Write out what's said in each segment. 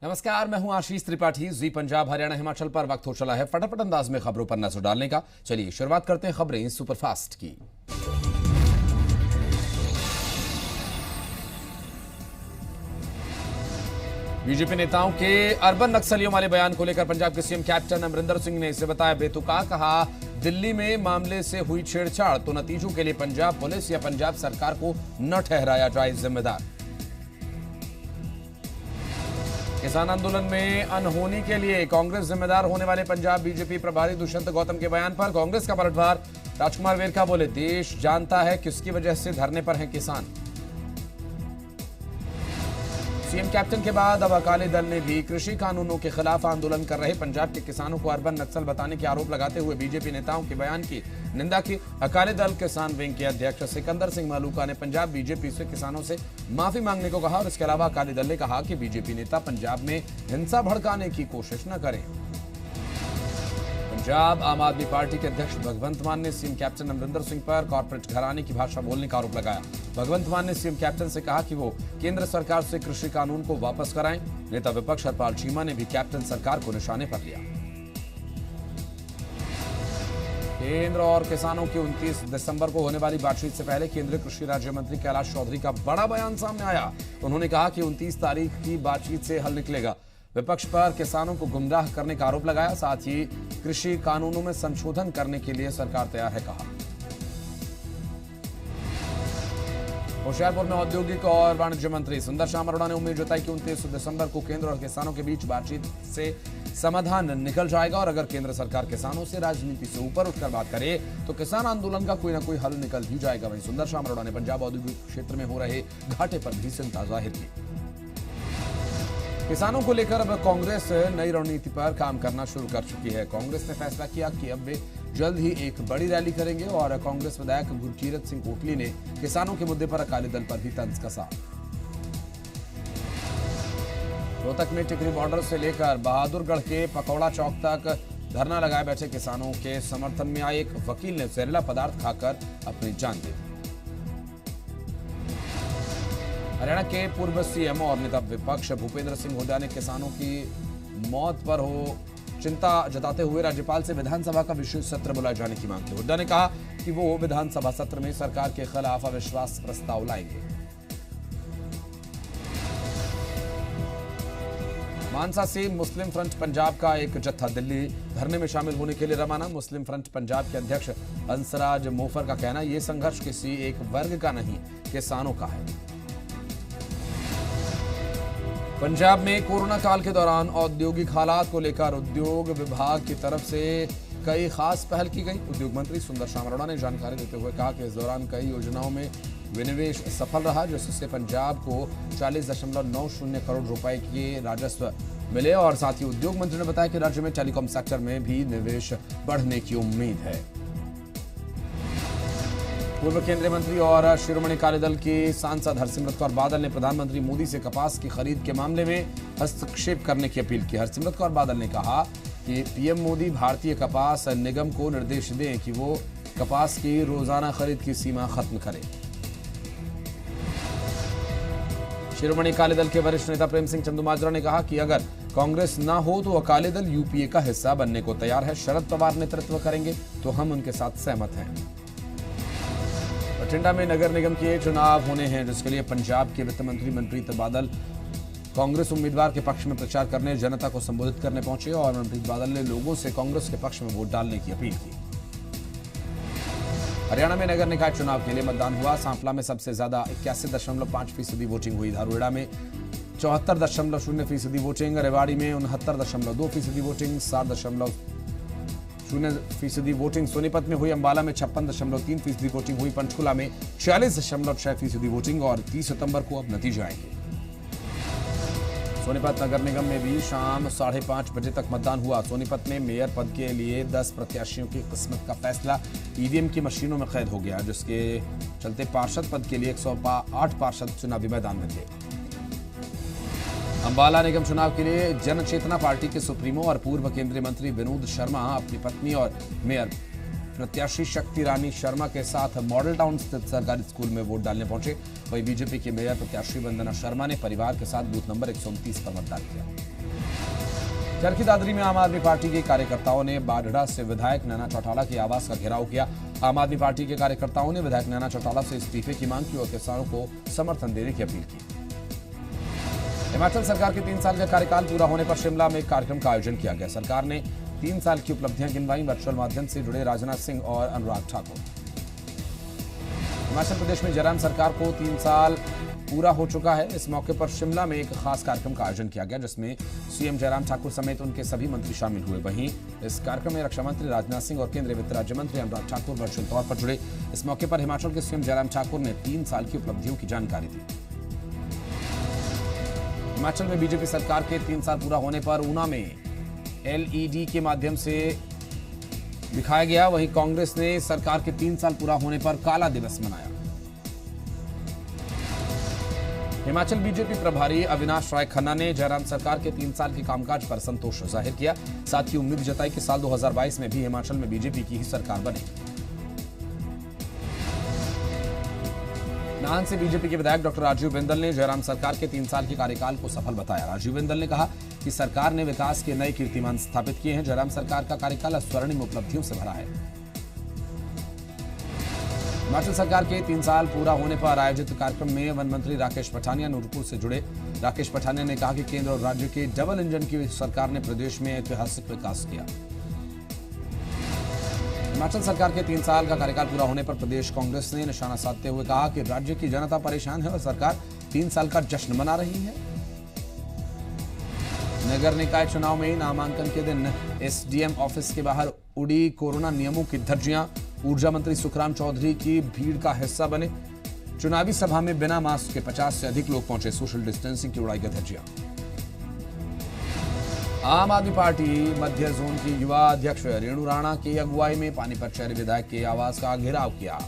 नमस्कार, मैं हूं आशीष त्रिपाठी। जी पंजाब हरियाणा हिमाचल पर वक्त हो चला है फटाफट अंदाज में खबरों पर नजर डालने का। चलिए शुरुआत करते हैं खबरें सुपरफास्ट की। बीजेपी नेताओं के अर्बन नक्सलियों वाले बयान को लेकर पंजाब के सीएम कैप्टन अमरिंदर सिंह ने इसे बताया बेतुका। कहा, दिल्ली में मामले से हुई छेड़छाड़ तो नतीजों के लिए पंजाब पुलिस या पंजाब सरकार को न ठहराया जाए जिम्मेदार। किसान आंदोलन में अनहोनी के लिए कांग्रेस जिम्मेदार होने वाले पंजाब बीजेपी प्रभारी दुष्यंत गौतम के बयान पर कांग्रेस का पलटवार। राजकुमार वेरका बोले, देश जानता है किसकी वजह से धरने पर हैं किसान। सीएम कैप्टन के बाद अब अकाली दल ने भी कृषि कानूनों के खिलाफ आंदोलन कर रहे पंजाब के किसानों को अर्बन नक्सल बताने के आरोप लगाते हुए बीजेपी नेताओं के बयान की निंदा की। अकाली दल किसान विंग के अध्यक्ष सिकंदर सिंह मलूका ने पंजाब बीजेपी से किसानों से माफी मांगने को कहा और इसके अलावा अकाली दल ने कहा कि बीजेपी नेता पंजाब में हिंसा भड़काने की कोशिश न करें। पंजाब आम आदमी पार्टी के अध्यक्ष भगवंत मान ने सीएम कैप्टन अमरिंदर सिंह पर कॉर्पोरेट घराने की भाषा बोलने का आरोप लगाया। भगवंत मान ने सीएम कैप्टन से कहा कि वो केंद्र सरकार से कृषि कानून को वापस कराएं। नेता विपक्ष हरपाल चीमा ने भी कैप्टन सरकार को निशाने पर लिया। केंद्र और किसानों की 29 दिसंबर को होने वाली बातचीत से पहले केंद्रीय कृषि राज्य मंत्री कैलाश चौधरी का बड़ा बयान सामने आया। उन्होंने कहा कि 29 तारीख की बातचीत से हल निकलेगा। विपक्ष पर किसानों को गुमराह करने का आरोप लगाया। साथ ही कृषि कानूनों में संशोधन करने के लिए सरकार तैयार है कहा। होशियारपुर में औद्योगिक और वाणिज्य मंत्री सुंदर श्याम अरोड़ा ने उम्मीद जताई कि 29 दिसंबर को केंद्र और किसानों के बीच बातचीत से समाधान निकल जाएगा और अगर केंद्र सरकार किसानों से राजनीति से ऊपर उठकर बात करे तो किसान आंदोलन का कोई ना कोई हल निकल ही जाएगा। वहीं सुंदर श्याम अरोड़ा ने पंजाब औद्योगिक क्षेत्र में हो रहे घाटे पर भी चिंता जाहिर की। किसानों को लेकर अब कांग्रेस नई रणनीति पर काम करना शुरू कर चुकी है। कांग्रेस ने फैसला किया कि अब वे जल्द ही एक बड़ी रैली करेंगे और कांग्रेस विधायक गुरकीरत सिंह कोटली ने किसानों के मुद्दे पर अकाली दल पर भी तंज कसा। रोहतक में टिकरी बॉर्डर से लेकर बहादुरगढ़ के पकौड़ा चौक तक धरना लगाए बैठे किसानों के समर्थन में आए एक वकील ने जहरीला पदार्थ खाकर अपनी जान दी। हरियाणा के पूर्व सीएम और नेता विपक्ष भूपेंद्र सिंह हुड्डा ने किसानों की मौत पर हो चिंता जताते हुए राज्यपाल से विधानसभा का विशेष सत्र बुलाए जाने की मांग की। हुड्डा ने कहा कि वो विधानसभा सत्र में सरकार के खिलाफ अविश्वास प्रस्ताव लाएंगे। मानसा से मुस्लिम फ्रंट पंजाब का एक जत्था दिल्ली धरने में शामिल होने के लिए रवाना। मुस्लिम फ्रंट पंजाब के अध्यक्ष हंसराज मोफर का कहना, ये संघर्ष किसी एक वर्ग का नहीं, किसानों का है। पंजाब में कोरोना काल के दौरान औद्योगिक हालात को लेकर उद्योग विभाग की तरफ से कई खास पहल की गई। उद्योग मंत्री सुंदर श्याम अरोड़ा ने जानकारी देते हुए कहा कि इस दौरान कई योजनाओं में विनिवेश सफल रहा, जिससे पंजाब को 40.90 करोड़ रुपए के राजस्व मिले और साथ ही उद्योग मंत्री ने बताया कि राज्य में टेलीकॉम सेक्टर में भी निवेश बढ़ने की उम्मीद है। पूर्व केंद्रीय मंत्री और शिरोमणि अकाली दल के सांसद हरसिमरत कौर बादल ने प्रधानमंत्री मोदी से कपास की खरीद के मामले में हस्तक्षेप करने की अपील की। हरसिमरत कौर बादल ने कहा कि पीएम मोदी भारतीय कपास निगम को निर्देश दें कि वो कपास की रोजाना खरीद की सीमा खत्म करे। शिरोमणि अकाली दल के वरिष्ठ नेता प्रेम सिंह चंदूमाजरा ने कहा कि अगर कांग्रेस ना हो तो अकाली दल यूपीए का हिस्सा बनने को तैयार है। शरद पवार नेतृत्व करेंगे तो हम उनके साथ सहमत हैं। बठिंडा में नगर निगम के चुनाव होने हैं, जिसके लिए पंजाब के वित्त मंत्री मनप्रीत बादल कांग्रेस उम्मीदवार के पक्ष में प्रचार करने जनता को संबोधित करने पहुंचे और मनप्रीत बादल ने लोगों से कांग्रेस के पक्ष में वोट डालने की अपील की। हरियाणा में नगर निकाय चुनाव के लिए मतदान हुआ। सांपला में सबसे ज्यादा 81.5% वोटिंग हुई। धारूहेड़ा में 74.0% वोटिंग, रेवाड़ी में 69.2% वोटिंग, 7.0% वोटिंग सोनीपत में हुई। अंबाला में 56.3% वोटिंग हुई। पंचकुला में 46.6% वोटिंग और 30 सितंबर को अब नतीजे आएंगे। सोनीपत नगर निगम में भी शाम 5:30 बजे तक मतदान हुआ। सोनीपत में मेयर पद के लिए 10 प्रत्याशियों की किस्मत का फैसला ईवीएम की मशीनों में कैद हो गया, जिसके चलते पार्षद पद के लिए 108 पार्षद चुनावी मैदान में थे। अंबाला निगम चुनाव के लिए जनचेतना पार्टी के सुप्रीमो और पूर्व केंद्रीय मंत्री विनोद शर्मा अपनी पत्नी और मेयर प्रत्याशी शक्ति रानी शर्मा के साथ मॉडल टाउन स्थित सरकारी स्कूल में वोट डालने पहुंचे। वहीं बीजेपी की मेयर प्रत्याशी वंदना शर्मा ने परिवार के साथ बूथ नंबर 129 पर मतदान किया। चरखी दादरी में आम आदमी पार्टी के कार्यकर्ताओं ने बाढ़ड़ा से विधायक नैना चौटाला के आवास का घेराव किया। आम आदमी पार्टी के कार्यकर्ताओं ने विधायक नैना चौटाला से इस्तीफे की मांग की और किसानों को समर्थन देने की अपील की। हिमाचल सरकार के 3 साल का कार्यकाल पूरा होने पर शिमला में एक कार्यक्रम का आयोजन किया गया। सरकार ने 3 साल की उपलब्धियां गिनवाई। वर्चुअल माध्यम से जुड़े राजनाथ सिंह और अनुराग ठाकुर। हिमाचल प्रदेश में जयराम सरकार को 3 साल पूरा हो चुका है। इस मौके पर शिमला में एक खास कार्यक्रम का आयोजन किया गया, जिसमें सीएम जयराम ठाकुर समेत उनके सभी मंत्री शामिल हुए। वहीं इस कार्यक्रम में रक्षा मंत्री राजनाथ सिंह और केंद्रीय वित्त राज्य मंत्री अनुराग ठाकुर वर्चुअल तौर पर जुड़े। इस मौके पर हिमाचल के सीएम जयराम ठाकुर ने 3 साल की उपलब्धियों की जानकारी दी। हिमाचल में बीजेपी सरकार के 3 साल पूरा होने पर ऊना में एलईडी के माध्यम से दिखाया गया। वहीं कांग्रेस ने सरकार के 3 साल पूरा होने पर काला दिवस मनाया। हिमाचल बीजेपी प्रभारी अविनाश राय खन्ना ने जयराम सरकार के 3 साल के कामकाज पर संतोष जाहिर किया। साथ ही उम्मीद जताई कि साल 2022 में भी हिमाचल में बीजेपी की ही सरकार बने। नाहन से बीजेपी के विधायक डॉक्टर राजीव बिंदल ने जयराम सरकार के 3 साल के कार्यकाल को सफल बताया। राजीव बिंदल ने कहा कि सरकार ने विकास के नए कीर्तिमान स्थापित किए हैं। जयराम सरकार का कार्यकाल स्वर्णिम उपलब्धियों से भरा है। हिमाचल सरकार के 3 साल पूरा होने पर आयोजित कार्यक्रम में वन मंत्री राकेश पठानिया नूरपुर से जुड़े। राकेश पठानिया ने कहा कि केंद्र और राज्य के डबल इंजन की सरकार ने प्रदेश में ऐतिहासिक विकास किया। हिमाचल सरकार के 3 साल का कार्यकाल पूरा होने पर प्रदेश कांग्रेस ने निशाना साधते हुए कहा कि राज्य की जनता परेशान है और सरकार 3 साल का जश्न मना रही है। नगर निकाय चुनाव में नामांकन के दिन एसडीएम ऑफिस के बाहर उड़ी कोरोना नियमों की धज्जियां। ऊर्जा मंत्री सुखराम चौधरी की भीड़ का हिस्सा बने। चुनावी सभा में बिना मास्क के 50 से अधिक लोग पहुंचे। सोशल डिस्टेंसिंग की उड़ाई गई धज्जियां। आम आदमी पार्टी मध्य जोन की युवा अध्यक्ष रेणु राणा की अगुवाई में पानीपत शहरी विधायक के आवास का घेराव किया।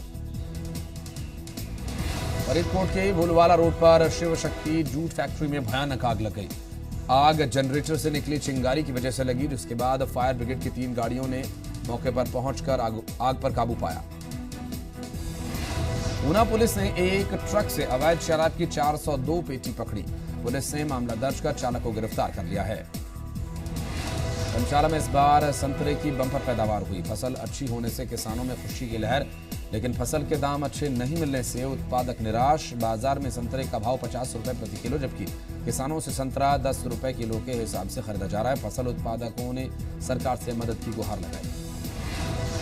फरीदकोट के भूलवाला रोड पर शिव शक्ति जूट फैक्ट्री में भयानक आग लग गई। आग जनरेटर से निकली चिंगारी की वजह से लगी, जिसके बाद फायर ब्रिगेड की 3 गाड़ियों ने मौके पर पहुंचकर आग पर काबू पाया। ऊना पुलिस ने एक ट्रक से अवैध शराब की 402 पेटी पकड़ी। पुलिस ने मामला दर्ज कर चालक को गिरफ्तार कर लिया है। धर्मशाला में इस बार संतरे की बंपर पैदावार हुई। फसल अच्छी होने से किसानों में खुशी की लहर, लेकिन फसल के दाम अच्छे नहीं मिलने से उत्पादक निराश। बाजार में संतरे का भाव 50 रुपए प्रति किलो, जबकि किसानों से संतरा 10 रुपए किलो के हिसाब से खरीदा जा रहा है। फसल उत्पादकों ने सरकार से मदद की गुहार लगाई।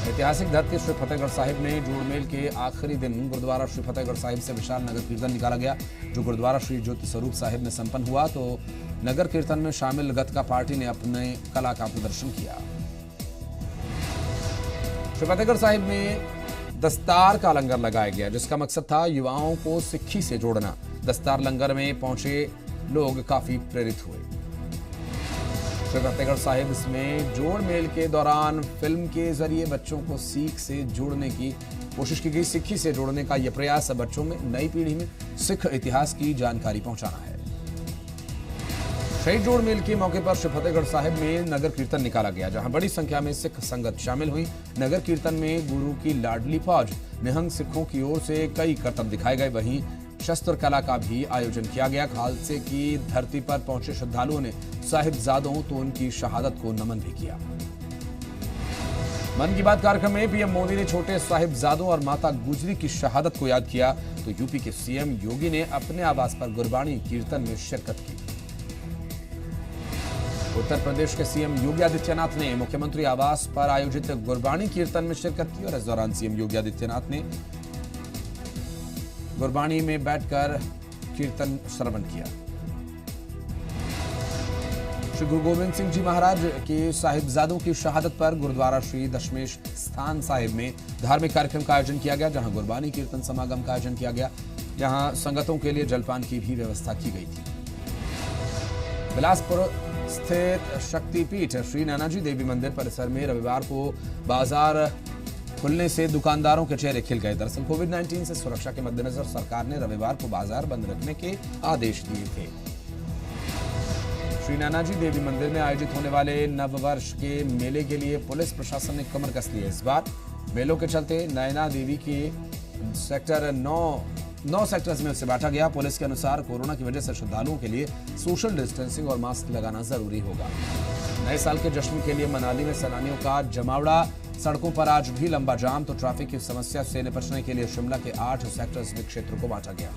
ऐतिहासिक धरती श्री फतेहगढ़ साहिब में जोड़मेल के आखिरी दिन गुरुद्वारा श्री फतेहगढ़ साहिब से विशाल नगर कीर्तन निकाला गया, जो गुरुद्वारा श्री ज्योति स्वरूप साहिब में संपन्न हुआ। तो नगर कीर्तन में शामिल गतका पार्टी ने अपने कला का प्रदर्शन किया। श्री फतेहगढ़ साहिब में दस्तार का लंगर लगाया गया, जिसका मकसद था युवाओं को सिक्खी से जोड़ना। दस्तार लंगर में पहुंचे लोग काफी प्रेरित हुए। श्री फतेहगढ़ साहिब इसमें जोड़ मेल के दौरान फिल्म के जरिए बच्चों को सीख से जोड़ने की कोशिश की गई। सिक्खी से जोड़ने का यह प्रयास बच्चों में, नई पीढ़ी में सिख इतिहास की जानकारी पहुंचाना है। शहीद जोड़ मेल के मौके पर श्री फतेहगढ़ साहिब में नगर कीर्तन निकाला गया, जहां बड़ी संख्या में सिख संगत शामिल हुई। नगर कीर्तन में गुरु की लाडली फौज निहंग सिखों की ओर से कई करतब दिखाए गए। वहीं शस्त्र कला का भी आयोजन किया गया। खालसे की धरती पर पहुंचे श्रद्धालुओं ने साहिबजादों तो उनकी शहादत को नमन भी किया। मन की बात कार्यक्रम में पीएम मोदी ने छोटे साहिबजादों और माता गुजरी की शहादत को याद किया। तो यूपी के सीएम योगी ने अपने आवास पर गुरबाणी कीर्तन में शिरकत की। उत्तर प्रदेश के सीएम योगी आदित्यनाथ ने मुख्यमंत्री आवास पर आयोजित गुरबाणी कीर्तन में शिरकत की और इस दौरान सीएम योगी आदित्यनाथ ने गुरबाणी में बैठकर कीर्तन श्रवण किया। श्री गुरु गोविंद सिंह जी महाराज के साहिबजादों की शहादत पर गुरुद्वारा श्री दशमेश स्थान साहिब में धार्मिक कार्यक्रम का आयोजन किया गया, जहां गुरबाणी कीर्तन समागम का आयोजन किया गया। यहां संगतों के लिए जलपान की भी व्यवस्था की गई थी। बिलासपुर स्थित शक्तिपीठ श्री नानाजी देवी मंदिर परिसर में रविवार को बाजार खुलने से दुकानदारों के चेहरे खिल गए। दरअसल कोविड-19 से सुरक्षा के मद्देनजर सरकार ने रविवार को बाजार बंद रखने के आदेश दिए थे। श्री नानाजी देवी मंदिर में आयोजित होने वाले नववर्ष के मेले के लिए पुलिस प्रशासन ने कमर कस ली है। इस बार मेलों के चलते नैना देवी के सेक्टर 9 सेक्टर्स में उसे बांटा गया। पुलिस के अनुसार कोरोना की वजह से श्रद्धालुओं के लिए सोशल डिस्टेंसिंग और मास्क लगाना जरूरी होगा। नए साल के जश्न के लिए मनाली में सैलानियों का जमावड़ा। सड़कों पर आज भी लंबा जाम, तो ट्रैफिक की समस्या से निपटने के लिए शिमला के 8 सेक्टर्स में क्षेत्र को बांटा गया।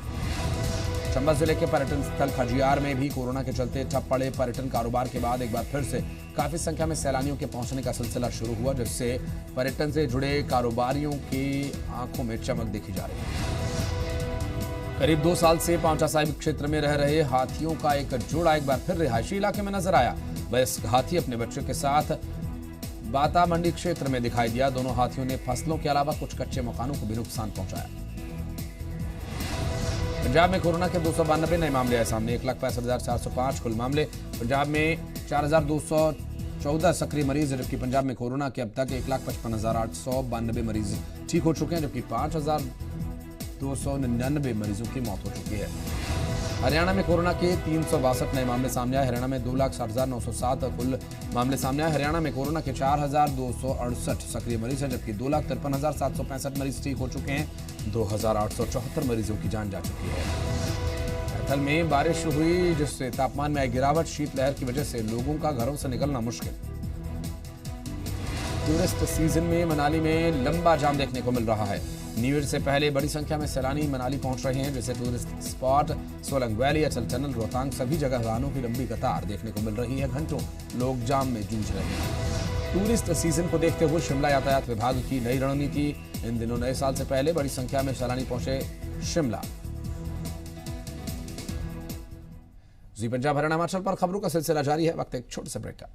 चंबा जिले के पर्यटन स्थल खजियार में भी कोरोना के चलते ठप पड़े पर्यटन कारोबार के बाद एक बार फिर से काफी संख्या में सैलानियों के पहुंचने का सिलसिला शुरू हुआ, जिससे पर्यटन से जुड़े कारोबारियों की आंखों में चमक देखी जा रही है। करीब 2 साल से पांवटा साहिब क्षेत्र में रह रहे हाथियों का एक जोड़ा एक बार फिर रिहायशी इलाके में नजर आया। वयस्क हाथी अपने बच्चों के साथ बाता मंडी क्षेत्र में दिखाई दिया। दोनों हाथियों ने फसलों के अलावा कुछ कच्चे मकानों को भी नुकसान पहुंचाया। पंजाब में कोरोना के 292 नए मामले आए सामने। 1,65,405 कुल मामले। पंजाब में 4,214 सक्रिय मरीज, जबकि पंजाब में कोरोना के अब तक 1,55,892 मरीज ठीक हो चुके हैं, जबकि 5,299 मरीजों की मौत हो चुकी है। हरियाणा में कोरोना के 362 नए मामले सामने आए। हरियाणा में 2,60,907 कुल मामले सामने आए। हरियाणा में कोरोना के 4,268 सक्रिय मरीज हैं, जबकि 2,53,765 मरीज ठीक हो चुके हैं। 2,874 मरीजों की जान जा चुकी है। कैथल में बारिश हुई, जिससे तापमान में आई गिरावट। शीतलहर की वजह से लोगों का घरों से निकलना मुश्किल। टूरिस्ट सीजन में मनाली में लंबा जाम देखने को मिल रहा है। न्यू ईयर से पहले बड़ी संख्या में सैलानी मनाली पहुंच रहे हैं, जैसे टूरिस्ट स्पॉट सोलंग वैली, अटल टनल, रोहतांग, सभी जगह वाहनों की लंबी कतार देखने को मिल रही है। घंटों लोग जाम में जूझ रहे हैं। टूरिस्ट सीजन को देखते हुए शिमला यातायात विभाग की नई रणनीति। इन दिनों नए साल से पहले बड़ी संख्या में सैलानी पहुंचे शिमला। जी पंजाब हरियाणा हिमाचल पर खबरों का सिलसिला जारी है। वक्त एक छोटे से ब्रेक का।